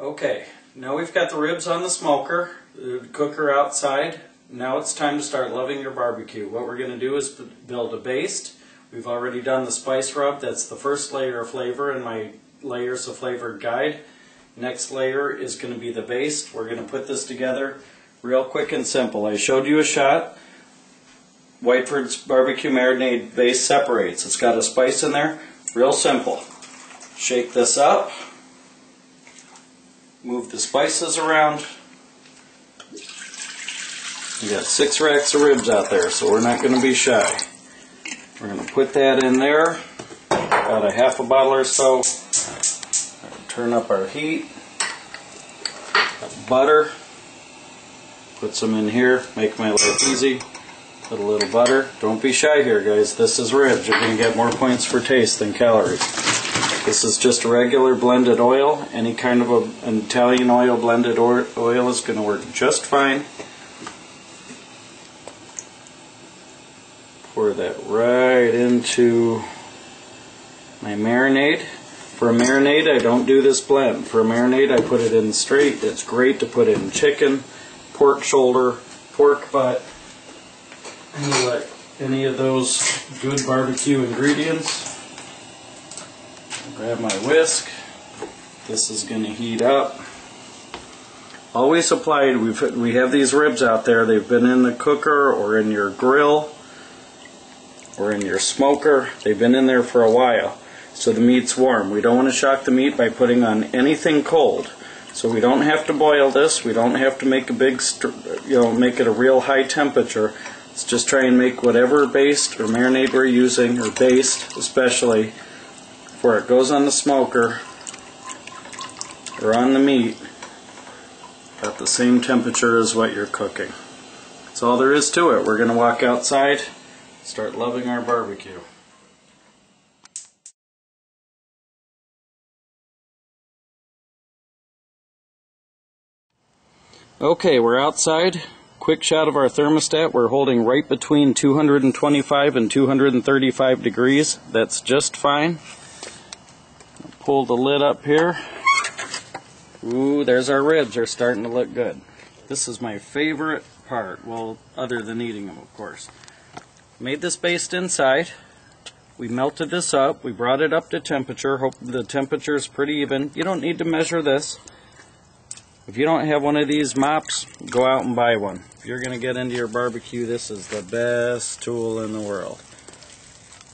Okay, now we've got the ribs on the smoker, the cooker outside. Now it's time to start loving your barbecue. What we're going to do is build a baste. We've already done the spice rub. That's the first layer of flavor in my layers of flavor guide. Next layer is going to be the baste. We're going to put this together real quick and simple. I showed you a shot. Whiteford's barbecue marinade base separates. It's got a spice in there. Real simple. Shake this up. Move the spices around. We got 6 racks of ribs out there, so we're not going to be shy. We're going to put that in there. About a half a bottle or so. Turn up our heat. Butter. Put some in here. Make my life easy. Put a little butter. Don't be shy here, guys. This is ribs. You're going to get more points for taste than calories. This is just a regular blended oil. Any kind of an Italian oil, blended oil is going to work just fine. Pour that right into my marinade. For a marinade, I don't do this blend. For a marinade, I put it in straight. It's great to put in chicken, pork shoulder, pork butt, any of those good barbecue ingredients. Grab my whisk. This is going to heat up. Always applied. We have these ribs out there. They've been in the cooker or in your grill or in your smoker. They've been in there for a while, so the meat's warm. We don't want to shock the meat by putting on anything cold. So we don't have to boil this. We don't have to make a big, make it a real high temperature. Let's just try and make whatever baste or marinade we're using, or baste especially, before it goes on the smoker or on the meat, at the same temperature as what you're cooking. That's all there is to it. We're going to walk outside, start loving our barbecue. Okay, we're outside. Quick shot of our thermostat. We're holding right between 225 and 235 degrees. That's just fine. Pull the lid up here. Ooh, there's our ribs. They're starting to look good. This is my favorite part. Well, other than eating them, of course. Made this baste inside. We melted this up. We brought it up to temperature. Hope the temperature is pretty even. You don't need to measure this. If you don't have one of these mops, go out and buy one. If you're going to get into your barbecue, this is the best tool in the world.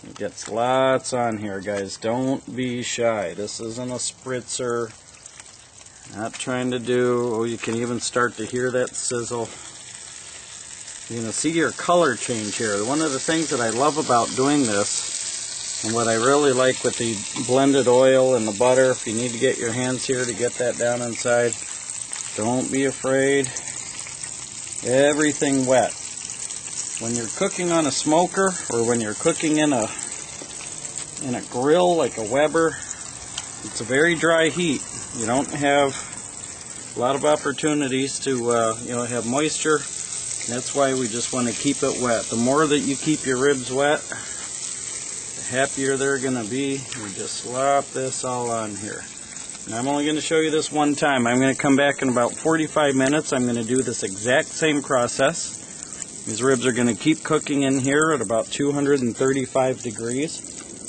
It gets lots on here, guys. Don't be shy. This isn't a spritzer. Not trying to do... Oh, you can even start to hear that sizzle. You're going to see your color change here. One of the things that I love about doing this, and what I really like with the blended oil and the butter, if you need to get your hands here to get that down inside, don't be afraid. Everything wet. When you're cooking on a smoker, or when you're cooking in a grill like a Weber, it's a very dry heat. You don't have a lot of opportunities to have moisture. And that's why we just want to keep it wet. The more that you keep your ribs wet, the happier they're going to be. We just slop this all on here. And I'm only going to show you this one time. I'm going to come back in about 45 minutes. I'm going to do this exact same process. These ribs are going to keep cooking in here at about 235 degrees.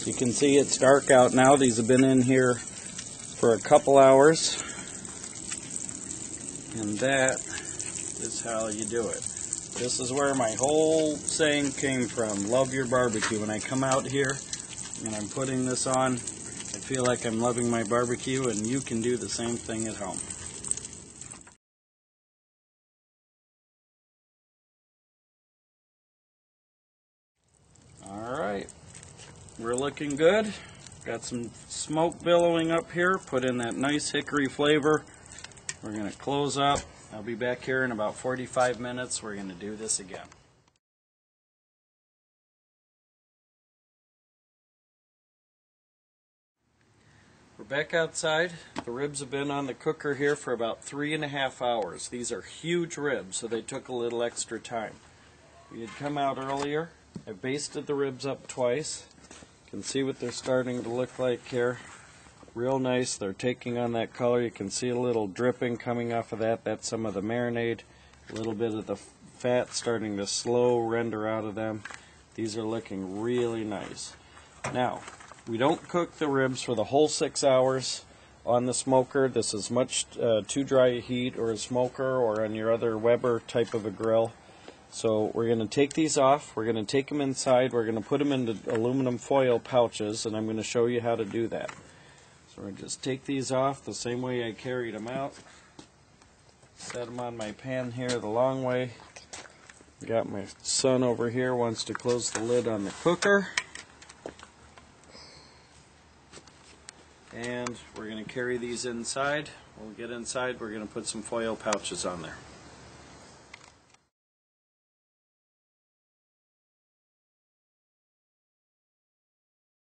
So you can see it's dark out now. These have been in here for a couple hours. And that is how you do it. This is where my whole saying came from. Love your barbecue. When I come out here and I'm putting this on, I feel like I'm loving my barbecue, and you can do the same thing at home. Alright, we're looking good. Got some smoke billowing up here. Put in that nice hickory flavor. We're going to close up. I'll be back here in about 45 minutes. We're going to do this again. We're back outside. The ribs have been on the cooker here for about 3.5 hours. These are huge ribs, so they took a little extra time. We had come out earlier. I basted the ribs up twice. You can see what they're starting to look like here. Real nice. They're taking on that color. You can see a little dripping coming off of that. That's some of the marinade. A little bit of the fat starting to slow render out of them. These are looking really nice. Now, we don't cook the ribs for the whole 6 hours on the smoker. This is much too dry a heat, or a smoker, or on your other Weber type of a grill. So we're going to take these off. We're going to take them inside. We're going to put them into aluminum foil pouches, and I'm going to show you how to do that. So we're going to just take these off the same way I carried them out. Set them on my pan here the long way. Got my son over here, wants to close the lid on the cooker. And we're going to carry these inside. When we get inside, we're going to put some foil pouches on there.